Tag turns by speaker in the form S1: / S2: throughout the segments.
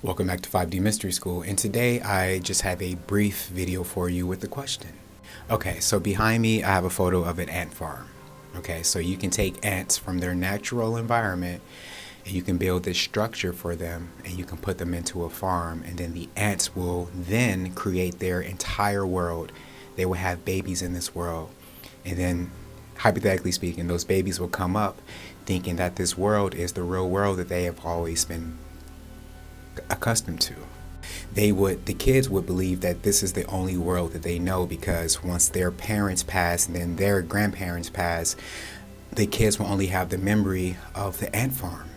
S1: Welcome back to 5D Mystery School, and today I just have a brief video for you with a question. Okay, so behind me I have a photo of an ant farm. Okay, so you can take ants from their natural environment and you can build this structure for them and you can put them into a farm, and then the ants will then create their entire world. They will have babies in this world, and then hypothetically speaking, those babies will come up thinking that this world is the real world that they have always been accustomed to. The kids would believe that this is the only world that they know, because once their parents pass and then their grandparents pass, the kids will only have the memory of the ant farm.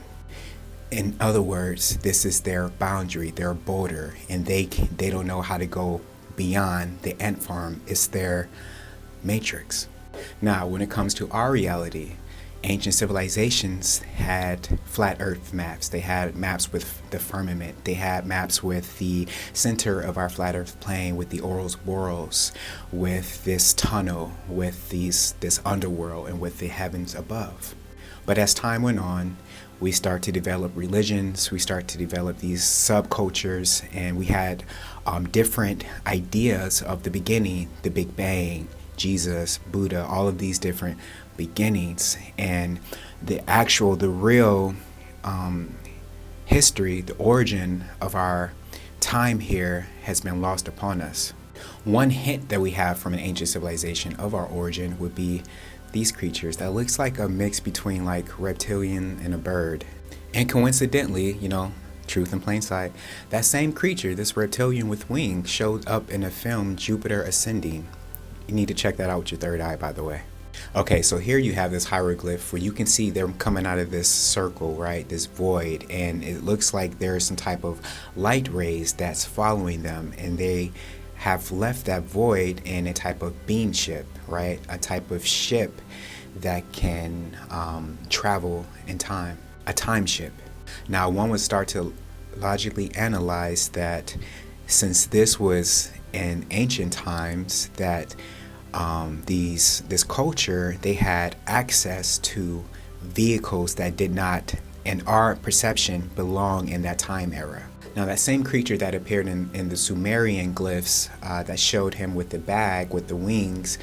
S1: In other words, this is their boundary, their border, and they don't know how to go beyond the ant farm. It's their matrix. Now, when it comes to our reality, ancient civilizations had flat earth maps. They had maps with the firmament. They had maps with the center of our flat earth plane, with the Ouroboros, with this tunnel, with this underworld, and with the heavens above. But as time went on, we start to develop religions, we start to develop these subcultures, and we had different ideas of the beginning, the Big Bang, Jesus, Buddha, all of these different beginnings, and the real history, the origin of our time here has been lost upon us. One hint that we have from an ancient civilization of our origin would be these creatures that looks like a mix between like reptilian and a bird. And coincidentally, truth in plain sight, that same creature, this reptilian with wings, showed up in a film, Jupiter Ascending. You need to check that out with your third eye, by the way. Okay, so here you have this hieroglyph where you can see them coming out of this circle, right? This void, and it looks like there's some type of light rays that's following them, and they have left that void in a type of beam ship, right? A type of ship that can travel in time, a time ship. Now, one would start to logically analyze that since this was in ancient times, that this culture, they had access to vehicles that did not, in our perception, belong in that time era. Now, that same creature that appeared in the Sumerian glyphs that showed him with the bag, with the wings,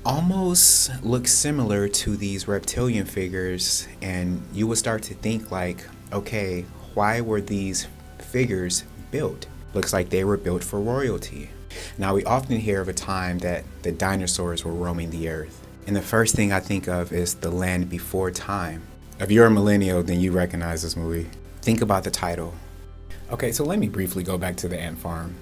S1: almost looks similar to these reptilian figures, and you would start to think like, okay, why were these figures built? Looks like they were built for royalty. Now, we often hear of a time that the dinosaurs were roaming the earth, and the first thing I think of is The Land Before Time. If you're a millennial, then you recognize this movie. Think about the title. Okay, so let me briefly go back to the ant farm.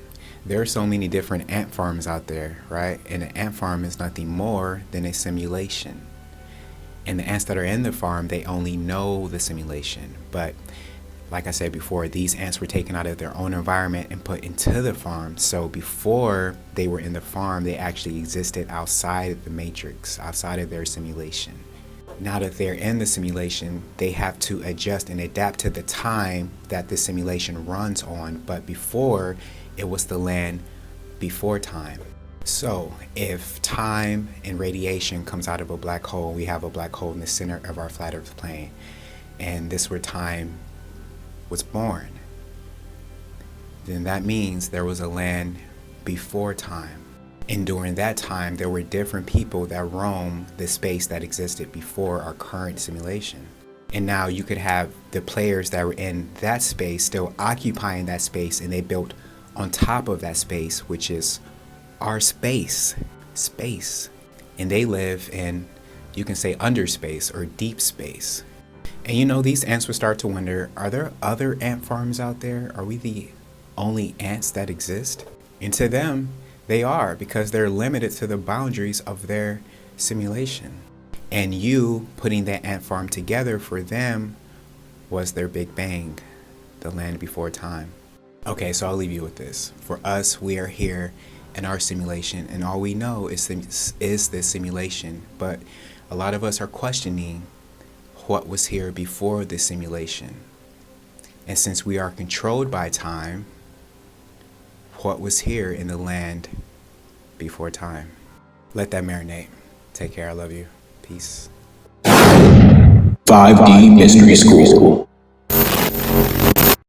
S1: There are so many different ant farms out there, right? And an ant farm is nothing more than a simulation. And the ants that are in the farm, they only know the simulation. But like I said before, these ants were taken out of their own environment and put into the farm. So before they were in the farm, they actually existed outside of the matrix, outside of their simulation. Now that they're in the simulation, they have to adjust and adapt to the time that the simulation runs on. But before, it was the land before time. So if time and radiation comes out of a black hole, we have a black hole in the center of our flat earth plane, and this where time was born, then that means there was a land before time. And during that time, there were different people that roamed the space that existed before our current simulation. And now you could have the players that were in that space still occupying that space, and they built on top of that space, which is our space. And they live in, you can say, under space or deep space. And these ants would start to wonder, are there other ant farms out there? Are we the only ants that exist? And to them, they are, because they're limited to the boundaries of their simulation. And you putting that ant farm together for them was their Big Bang, the land before time. Okay, so I'll leave you with this. For us, we are here in our simulation, and all we know is this simulation. But a lot of us are questioning what was here before the simulation. And since we are controlled by time, what was here in the land before time? Let that marinate. Take care. I love you. Peace.
S2: 5D Mystery School.